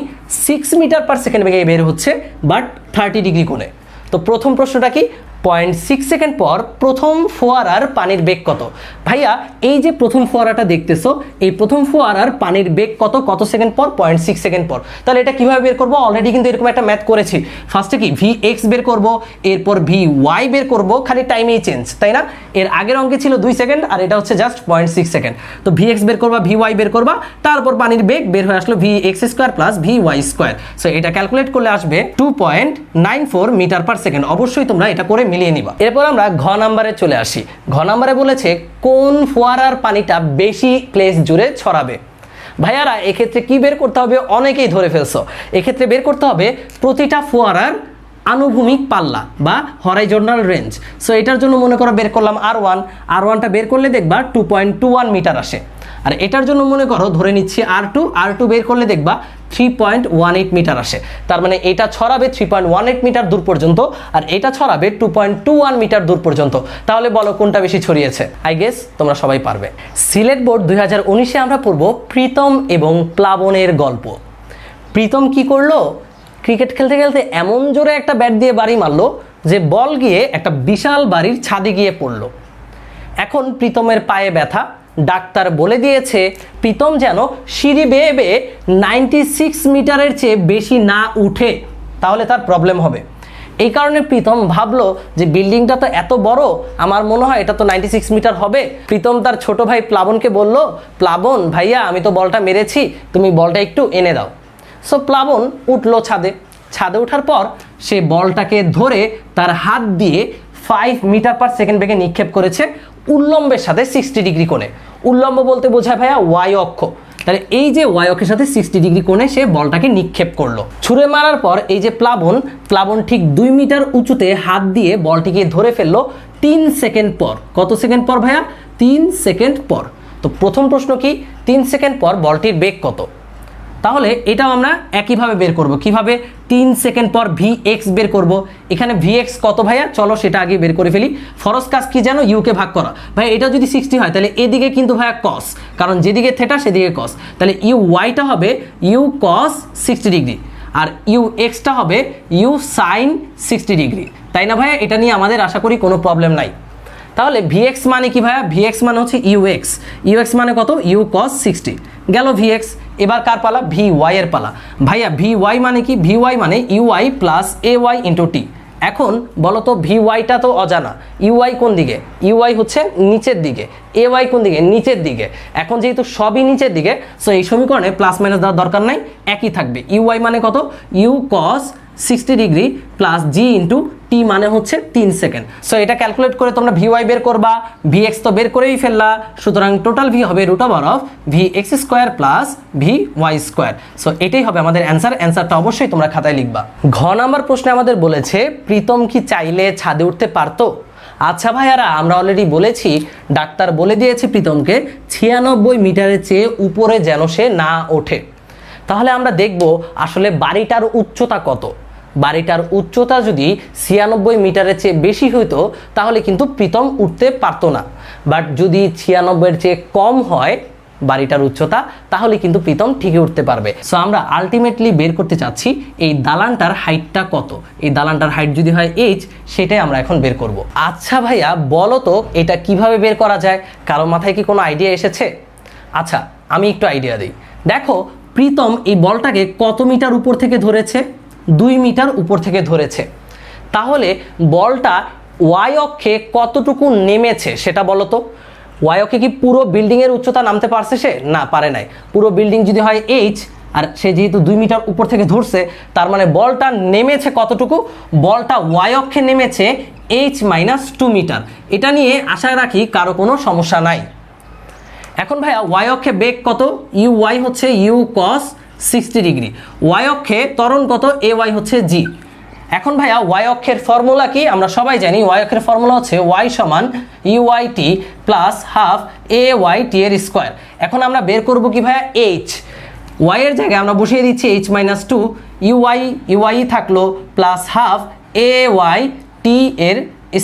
6 মিটার পার সেকেন্ড বেগে বের হচ্ছে, বাট 30 ডিগ্রি কোণে। তো প্রথম প্রশ্নটা কি? 0.6 সেকেন্ড পর প্রথম ফোয়ারার পানির বেগ কত? ভাইয়া এই যে প্রথম ফোয়ারাটা দেখতেছো, এই প্রথম ফোয়ারার পানির বেগ কত? কত সেকেন্ড পর? 0.6 সেকেন্ড পর। তাহলে এটা কিভাবে বের করবো? অলরেডি কিন্তু এরকম একটা ম্যাথ করেছি। ফার্স্টে কি Vx বের করব, এরপর Vy বের করব, খালি টাইমেই চেঞ্জ, তাই না? এর আগের অঙ্কে ছিল 2 সেকেন্ড, আর এটা হচ্ছে জাস্ট 0.6 সেকেন্ড। তো Vx বের করবা, Vy বের করবা, তারপর পানির বেগ বের হয়ে আসলো Vx square plus Vy square. So এটা ক্যালকুলেট করলে আসবে 2.94 মিটার পার সেকেন্ড। অবশ্যই তোমরা এটা করে মিলিয়ে নিবা। এরপর আমরা ঘ নাম্বারে চলে আসি। ঘ নাম্বারে বলেছে কোন ফোয়ারার পানিটা বেশি প্লেস জুড়ে ছড়াবে। ভাইয়ারা এক্ষেত্রে কি বের করতে হবে? অনেকেই ধরে ফেলছো। এক্ষেত্রে বের করতে হবে প্রতিটা ফোয়ারার আনুভূমিক পাল্লা বা হরাইজন্টাল রেঞ্জ। সো এটার জন্য মনে করো বের করলাম R1, R1টা বের করলে দেখবা 2.21 মিটার আসে। আর এটার জন্য মনে করো ধরে নিচ্ছি R2, R2 বের করলে দেখবা 3.18 মিটার আসে। তার মানে এটা ছড়াবে 3.18 মিটার দূর পর্যন্ত, আর এটা ছড়াবে 2.21 মিটার দূর পর্যন্ত। তাহলে বলো কোনটা বেশি ছড়িয়েছে? আই গেস তোমরা সবাই পারবে। সিলেট বোর্ড 2019-এ আমরা পড়ব প্রীতম এবং প্লাবনের গল্প। প্রীতম কি করলো? ক্রিকেট খেলতে খেলতে এমন জোরে একটা ব্যাট দিয়ে বাড়ি মারলো যে বল গিয়ে একটা বিশাল বাড়ির ছাদে গিয়ে পড়লো। এখন প্রীতমের পায়ে ব্যথা। ডাক্তার বলে দিয়েছে প্রীতম যেন সিঁড়ি বেয়ে বেয়ে 96 মিটারের চেয়ে বেশি না উঠে, তাহলে তার প্রবলেম হবে। এই কারণে প্রীতম ভাবলো যে বিল্ডিংটা তো এত বড়, আমার মনে হয় এটা তো 96 মিটার হবে। প্রীতম তার ছোট ভাই প্লাবনকে বলল, প্লাবন ভাইয়া আমি তো বলটা মেরেছি, তুমি বলটা একটু এনে দাও। সো প্লাবন উঠলো ছাদে। ছাদে ওঠার পর সে বলটাকে ধরে তার হাত দিয়ে 5 মিটার পার সেকেন্ড বেগে নিক্ষেপ করেছে উল্লম্বের সাথে 60 ডিগ্রি কোণে। উল্লম্ব বলতে বোঝায় ভাইয়া ওয়াই অক্ষ। তাহলে এই যে ওয়াই অক্ষের সাথে 60 ডিগ্রি কোণে সে বলটাকে নিক্ষেপ করলো। ছুঁড়ে মারার পর এই যে প্লাবন ঠিক 2 মিটার উঁচুতে হাত দিয়ে বলটিকে ধরে ফেললো 3 সেকেন্ড পর। কত সেকেন্ড পর ভাইয়া? 3 সেকেন্ড পর। তো প্রথম প্রশ্ন কি, 3 সেকেন্ড পর বলটির বেগ কত? তাহলে এটাও আমরা একইভাবে বের করব। কিভাবে? 3 সেকেন্ড পর Vx বের করব। এখানে Vx কত ভাইয়া? চলো সেটা আগে বের করে ফেলি। ফরজ কাজ কি জানো? ইউকে ভাগ করা। ভাই এটা যদি 60 হয় তাহলে এদিকে কিন্তু ভাইয়া কস, কারণ যেদিকে থেটা সেদিকে কস। তাহলে ইউ ওয়াইটা হবে ইউ কস 60 ডিগ্রি আর ইউ এক্সটা হবে ইউ সাইন 60 ডিগ্রি। তাই না ভাইয়া? এটা নিয়ে আমাদের আশা করি কোনো প্রবলেম নাই। তাহলে Vx মানে কি ভাইয়া? Vx মানে হচ্ছে Ux মানে কত? ইউ কস 60 গেল Vx। এবার কার পালা? Vy এর পালা। ভাইয়া Vy মানে কি? Vy মানে Uy plus Ay into T. এখন বলো তো Vyটা তো অজানা, Uy কোন দিকে? Uy হচ্ছে নিচের দিকে, Ay কোন দিকে? নিচের দিকে। এখন যেহেতু সবই নিচের দিকে, সো এই সমীকরণে প্লাস মাইনাস দেওয়ার দরকার নাই, একই থাকবে। Uy মানে কত? U cos 60 degree plus g into T মানে হচ্ছে 3 সেকেন্ড। সো এটা ক্যালকুলেট করে তোমরা Vy বের করবা, Vx তো বের করেই ফেললা, সুতরাং টোটাল ভি হবে √ Vx square plus Vy square. So এটাই হবে আমাদের অ্যান্সার। অ্যান্সারটা অবশ্যই তোমরা খাতায় লিখবা। ঘ নাম্বার প্রশ্নে আমাদের বলেছে প্রীতম কি চাইলে ছাদে উঠতে পারতো? আচ্ছা ভাইয়ারা, আমরা অলরেডি বলেছি, ডাক্তার বলে দিয়েছে প্রীতমকে 96 মিটারের চেয়ে উপরে যেন সে না ওঠে। তাহলে আমরা দেখব আসলে বাড়িটার উচ্চতা কত। বাড়িটার উচ্চতা যদি 96 মিটারের চেয়ে বেশি হইতো তাহলে কিন্তু প্রীতম উঠতে পারতো না। বাট যদি 96-এর চেয়ে কম হয় বাড়িটার উচ্চতা, তাহলে কিন্তু প্রীতম ঠিকই উঠতে পারবে। সো আমরা আলটিমেটলি বের করতে চাচ্ছি এই দালানটার হাইটটা কত। এই দালানটার হাইট যদি হয় h, সেটাই আমরা এখন বের করব। আচ্ছা ভাইয়া বলো তো এটা কিভাবে বের করা যায়? কারো মাথায় কি কোনো আইডিয়া এসেছে? আচ্ছা আমি একটু আইডিয়া দিই। দেখো প্রীতম এই বলটাকে কত মিটার উপর থেকে ধরেছে? 2 মিটার উপর থেকে ধরেছে। তাহলে বলটা ওয়াই অক্ষে কতটুকু নেমেছে সেটা বলো তো। ওয়াই অক্ষে কি পুরো বিল্ডিংয়ের উচ্চতা নামতে পারছে সে? না, পারে নাই। পুরো বিল্ডিং যদি হয় h আর সে যেহেতু 2 মিটার উপর থেকে ধরছে, তার মানে বলটা নেমেছে কতটুকু? বলটা ওয়াই অক্ষে নেমেছে h-2 মিটার। এটা নিয়ে আশা রাখি কারো কোনো সমস্যা নাই। এখন ভাইয়া ওয়াই অক্ষে বেগ কত? ইউ ওয়াই হচ্ছে ইউ কস 60 ডিগ্রি। ওয়াই অক্ষে ত্বরণ কত? এ ওয়াই হচ্ছে জি। এখন ভাইয়া ওয়াই অক্ষের ফর্মুলা কি? আমরা সবাই জানি ওয়াই অক্ষের ফর্মুলা হচ্ছে ওয়াই সমান UI T plus half A Y T এর স্কোয়ার। এখন আমরা বের করব কি ভাইয়া? এইচ। ওয়াই এর জায়গায় আমরা বসিয়ে দিচ্ছি h-2, ইউআই থাকলো plus half A Y T এর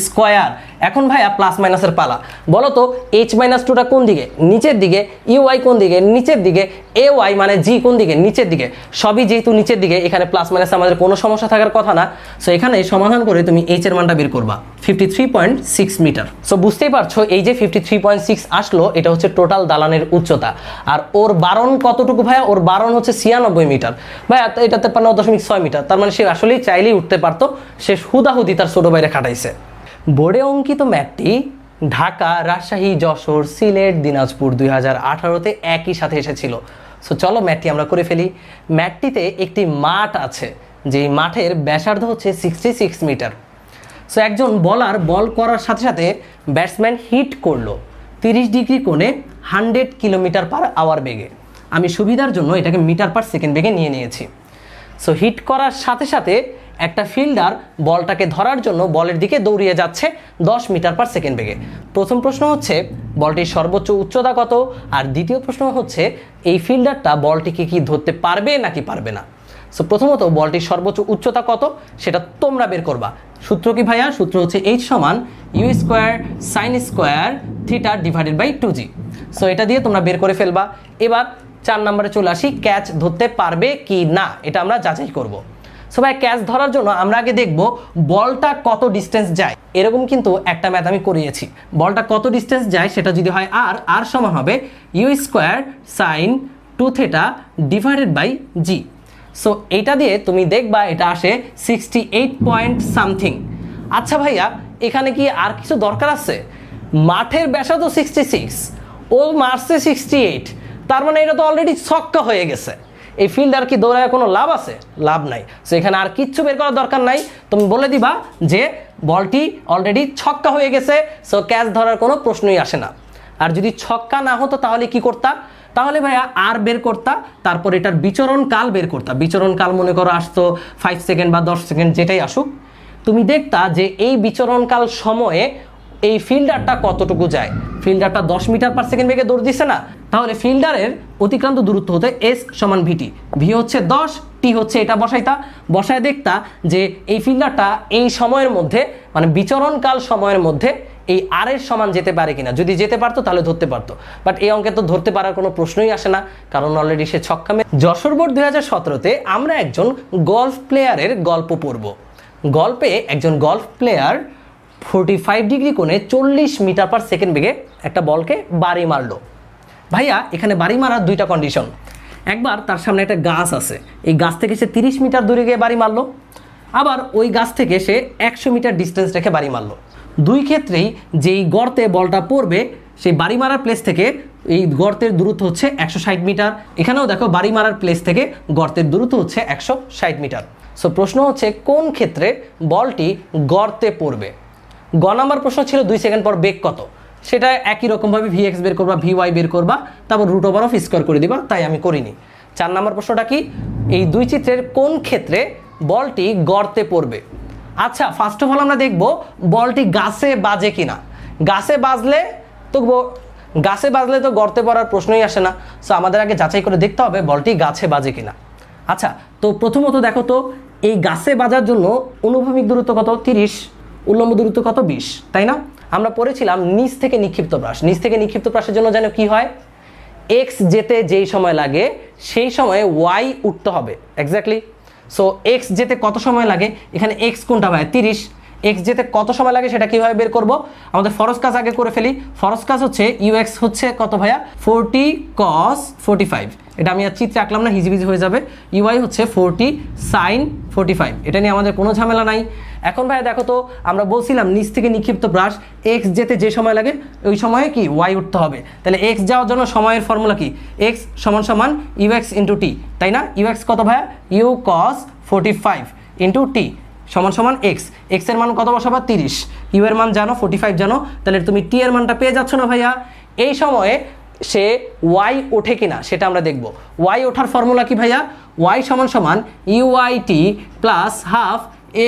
স্কোয়ার। এখন ভাইয়া প্লাস মাইনাসের পালা। বলো তো h-2টা কোন দিকে? নিচের দিকে। ইউআই কোন দিকে? নিচের দিকে। এ ওয়াই মানে জি কোন দিকে? নিচের দিকে। সবই যেহেতু নিচের দিকে, এখানে প্লাস মাইনাস আমাদের কোনো সমস্যা থাকার কথা না। সো এখানে সমাধান করে তুমি h এর মানটা বের করবা 53.6 মিটার। সো বুঝতেই পারছো এই যে 53.6 আসলো, এটা হচ্ছে টোটাল দালানের উচ্চতা। আর ওর বারণ কতটুকু ভাইয়া? ওর বারণ হচ্ছে 96 মিটার। ভাইয়া এটা 53.6 মিটার। তার মানে সে আসলেই চাইলেই উঠতে পারতো, সে হুদাহুদি তার ছোট বাইরে খাটাইছে। বোর্ডে অঙ্কিত ম্যাপটি ঢাকা, রাজশাহী, যশোর, সিলেট, দিনাজপুর 2018-তে একই সাথে এসেছিল। সো চলো ম্যাটটি আমরা করে ফেলি। ম্যাটটিতে একটি মাঠ আছে, যেই মাঠের ব্যাসার্ধ হচ্ছে 66 মিটার। সো একজন বলার বল করার সাথে সাথে ব্যাটসম্যান হিট করলো 30 ডিগ্রি কোণে 100 কিলোমিটার/আওয়ার বেগে। আমি সুবিধার জন্য এটাকে মিটার/সেকেন্ড বেগে নিয়ে নিয়েছি। সো হিট করার সাথে সাথে একটা ফিল্ডার বলটাকে ধরার জন্য বলের দিকে দৌড়িয়ে যাচ্ছে 10 মিটার/সেকেন্ড বেগে। প্রথম প্রশ্ন হচ্ছে বলটির সর্বোচ্চ উচ্চতা কত, আর দ্বিতীয় প্রশ্ন হচ্ছে এই ফিল্ডারটা বলটিকে কি ধরতে পারবে নাকি পারবে না। সো প্রথমত বলটির সর্বোচ্চ উচ্চতা কত সেটা তোমরা বের করবা। সূত্র কি ভাইয়া? সূত্র হচ্ছে h সমান u square sine square theta divided by 2g। So এটা দিয়ে তোমরা বের করে ফেলবা। এবার 4 নম্বরে চলে আসি, ক্যাচ ধরতে পারবে কি না এটা আমরা যাচাই করব। সো ভাই ক্যাচ ধরার জন্য আমরা আগে দেখব বলটা কত ডিস্টেন্স যায়। এরকম কিন্তু একটা ম্যাথ আমি করিয়েছি। বলটা কত ডিস্টেন্স যায় সেটা যদি হয় আর সমান হবে u square sine 2 theta divided by g. So এইটা দিয়ে তুমি দেখবা এটা আসে 68 পয়েন্ট সামথিং। আচ্ছা ভাইয়া এখানে কি আর কিছু দরকার আছে? মাঠের ব্যাসার্ধ 66, ও মারছে 68, তার মানে এটা তো অলরেডি ছক্কা হয়ে গেছে। এই ফিল্ডার কি দৌড়ায় কোনো লাভ আছে? লাভ নাই। সো এখানে আর কিচ্ছু বের করার দরকার নাই, তুমি বলে দিবা যে বলটি অলরেডি ছক্কা হয়ে গেছে। সো ক্যাচ ধরার কোনো প্রশ্নই আসে না। আর যদি ছক্কা না হতো তাহলে কি করতা? তাহলে ভাইয়া আর বের করতা, তারপর এটার বিচরণ কাল বের করতা। বিচরণ কাল মনে করো আসতো 5 সেকেন্ড বা 10 সেকেন্ড যেটাই আসুক, তুমি দেখতা যে এই বিচরণকাল সময়ে এই ফিল্ডারটা কতটুকু যায়। ফিল্ডারটা 10 মিটার পার সেকেন্ড বেগে দৌড় দিচ্ছে না, তাহলে ফিল্ডারের অতিক্রান্ত দূরত্ব হতে এস সমান ভিটি, ভি হচ্ছে 10, টি হচ্ছে এটা বসায় দেখতা যে এই ফিল্ডারটা এই সময়ের মধ্যে মানে বিচরণকাল সময়ের মধ্যে এই আর এর সমান যেতে পারে কিনা। যদি যেতে পারতো তাহলে ধরতে পারতো, বাট এই অঙ্কে তো ধরতে পারার কোনো প্রশ্নই আসে না, কারণ অলরেডি সে ছক্কা মেরে। যশোর বোর্ড 2017-তে আমরা একজন গলফ প্লেয়ারের গল্প পড়ব। গল্পে একজন গলফ প্লেয়ার 45 ডিগ্রি কোণে 40 মিটার পার সেকেন্ড বেগে একটা বলকে বাড়ি মারলো। ভাইয়া এখানে বাড়ি মারার দুইটা কন্ডিশন। একবার তার সামনে একটা গাছ আছে, এই গাছ থেকে সে 30 মিটার দূরে গিয়ে বাড়ি মারলো, আবার ওই গাছ থেকে সে 100 মিটার ডিস্টেন্স রেখে বাড়ি মারলো। দুই ক্ষেত্রেই যেই গর্তে বলটা পড়বে সেই বাড়ি মারার প্লেস থেকে এই গর্তের দূরত্ব হচ্ছে 160 মিটার। এখানেও দেখো বাড়ি মারার প্লেস থেকে গর্তের দূরত্ব হচ্ছে 160 মিটার। সো প্রশ্ন হচ্ছে কোন ক্ষেত্রে বলটি গর্তে পড়বে। গ নাম্বার প্রশ্ন ছিল 2 সেকেন্ড পর বেগ কত, সেটা একই রকমভাবে ভিএক্স বের করবা, ভিওয়াই বের করবা, তারপর রুট ওভার অফ স্কোয়ার করে দিবা, তাই আমি করিনি। 4 নাম্বার প্রশ্নটা কি, এই দুই চিত্রের কোন ক্ষেত্রে বলটি গর্তে পড়বে। আচ্ছা ফার্স্ট অফ অল আমরা দেখব বলটি গাছে বাজে কিনা। গাছে বাজলে তো গর্তে পড়ার প্রশ্নই আসে না। সো আমাদের আগে যাচাই করে দেখতে হবে বলটি গাছে বাজে কিনা। আচ্ছা তো প্রথমত দেখো তো এই গাছে বাজার জন্য অনুভূমিক দূরত্ব কত? 30, উল্লম্ব দূরত্ব কত? 20, তাই না? আমরা পড়েছিলাম নিচ থেকে নিক্ষিপ্ত প্রাস। নিচ থেকে নিক্ষিপ্ত প্রাসের জন্য যেন কি হয়, এক্স যেতে যেই সময় লাগে সেই সময়ে ওয়াই উঠতে হবে। এক্স্যাক্টলি। সো এক্স যেতে কত সময় লাগে, এখানে এক্স কোনটা ভাই? 30। এক্স যেতে কত সময় লাগে সেটা কীভাবে বের করব? আমাদের ফরজ কাজ আগে করে ফেলি। ফরজ কাজ হচ্ছে ইউএক্স হচ্ছে কত ভাইয়া? 40 cos 45। এটা আমি আর চিত্রে আঁকলাম না, হিজিবিজি হয়ে যাবে। ইউআই হচ্ছে 40 sin 45। এটা নিয়ে আমাদের কোনো ঝামেলা নাই। এখন ভাইয়া দেখো তো আমরা বলছিলাম নিচ থেকে নিক্ষিপ্ত ব্রাশ এক্স যেতে যে সময় লাগে ওই সময়ে কি ওয়াই উঠতে হবে। তাহলে এক্স যাওয়ার জন্য সময়ের ফর্মুলা কি? এক্স সমান সমান ইউএক্স ইন্টু টি, তাই না? ইউএক্স কত ভাইয়া? ইউ cos 45 ইন্টু টি সমান সমান এক্স। এক্স এর মান কত বসাবা? 30। ইউ এর মান জানো 45 জানো, তাহলে তুমি টি এর মানটা পেয়ে যাচ্ছ না ভাইয়া। এই সময়ে সে ওয়াই ওঠে কিনা সেটা আমরা দেখব। ওয়াই ওঠার ফর্মুলা কি ভাইয়া? ওয়াই সমান সমান UI T plus half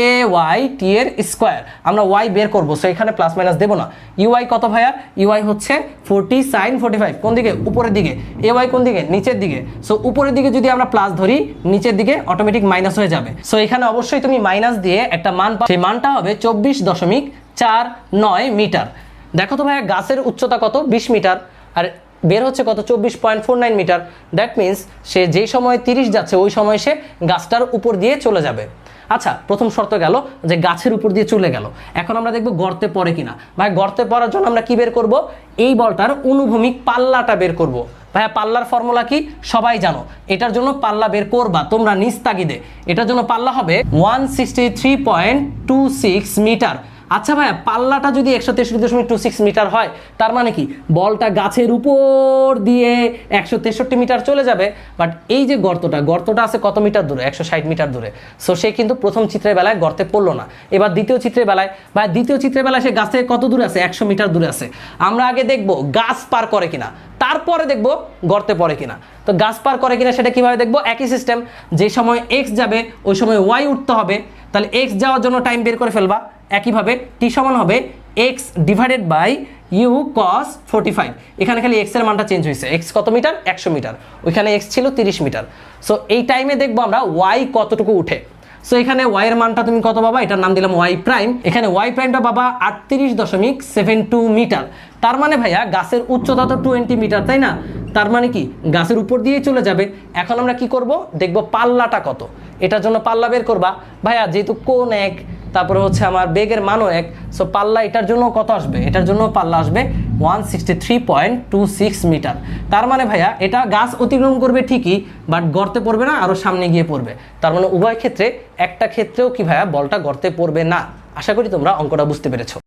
A Y T এর স্কোয়ার। আমরা ওয়াই বের করবো, সো এখানে প্লাস মাইনাস দেবো না। ইউআই কত ভাইয়া? ইউআই হচ্ছে 40 sin 45। কোন দিকে? উপরের দিকে। এ ওয়াই কোন দিকে? নিচের দিকে। সো উপরের দিকে যদি আমরা প্লাস ধরি নিচের দিকে অটোমেটিক মাইনাস হয়ে যাবে। সো এখানে অবশ্যই তুমি মাইনাস দিয়ে একটা মান পাবে, সেই মানটা হবে 24.49 মিটার। দেখো তো ভাইয়া গাছের উচ্চতা কত? 20 মিটার, আর বের হচ্ছে কত? 24.49 মিটার। দ্যাট মিন্স সে যেই সময় 30 যাচ্ছে ওই সময় সে গাছটার উপর দিয়ে চলে যাবে। আচ্ছা প্রথম শর্ত গেল যে গাছের উপর দিয়ে চলে গেল। এখন আমরা দেখব গর্তে পড়ে কিনা। ভাই গর্তে পড়ার জন্য আমরা কি বের করব? এই বলটার অনুভূমিক পাল্লাটা বের করব। ভাইয়া পাল্লার ফর্মুলা কি সবাই জানো, এটার জন্য পাল্লা বের করবা তোমরা নিজ তাগিদে। এটার জন্য পাল্লা হবে 163.26 মিটার। আচ্ছা ভাইয়া পাল্লাটা যদি 163.26 মিটার হয় তার মানে কি বলটা গাছের উপর দিয়ে 163 মিটার চলে যাবে, বাট এই যে গর্তটা আছে কত মিটার দূরে? 160 মিটার দূরে। সো সে কিন্তু প্রথম চিত্রের বেলায় গর্তে পড়লো না। এবার দ্বিতীয় চিত্রের বেলায়, ভাই দ্বিতীয় চিত্রের বেলায় সে গাছ থেকে কত দূরে আছে? 100 মিটার দূরে আছে। আমরা আগে দেখব গাছ পার করে কিনা, তারপরে দেখব গর্তে পড়ে কিনা। তো গাছ পার করে কিনা সেটা কিভাবে দেখব? একই সিস্টেম, যে সময় এক্স যাবে ওই সময় ওয়াই উঠতে হবে। তাহলে এক্স যাওয়ার জন্য টাইম বের করে ফেলবা। একইভাবে টি সমান হবে x divided by u cos 45। এখানে খালি এক্স এর মানটা চেঞ্জ হয়েছে। এক্স কত মিটার? 100 মিটার। ওইখানে এক্স ছিল 30 মিটার। সো এই টাইমে দেখবো আমরা ওয়াই কতটুকু উঠে। সো এখানে ওয়াই এর মানটা তুমি কত পাবা? এটার নাম দিলাম ওয়াই প্রাইম। এখানে ওয়াই প্রাইমটা পাবা 38.72 মিটার। তার মানে ভাইয়া গাছের উচ্চতা তো 20 মিটার, তাই না? তার মানে কি গাছের উপর দিয়েই চলে যাবে। এখন আমরা কি করব? দেখব পাল্লাটা কত। এটার জন্য পাল্লা বের করবা। ভাইয়া যেহেতু কোণ এক, তারপরে হচ্ছে আমার বেগের মানও এক, সো পাল্লা এটার জন্য কত আসবে? এটার জন্য পাল্লা আসবে 163.26 মিটার। তার মানে ভাইয়া এটা গাছ অতিক্রম করবে ঠিকই, বাট গর্তে পড়বে না, আরও সামনে গিয়ে পড়বে। তার মানে উভয় ক্ষেত্রে একটা ক্ষেত্রেও কি ভাইয়া বলটা গর্তে পড়বে না। আশা করি তোমরা অঙ্কটা বুঝতে পেরেছো।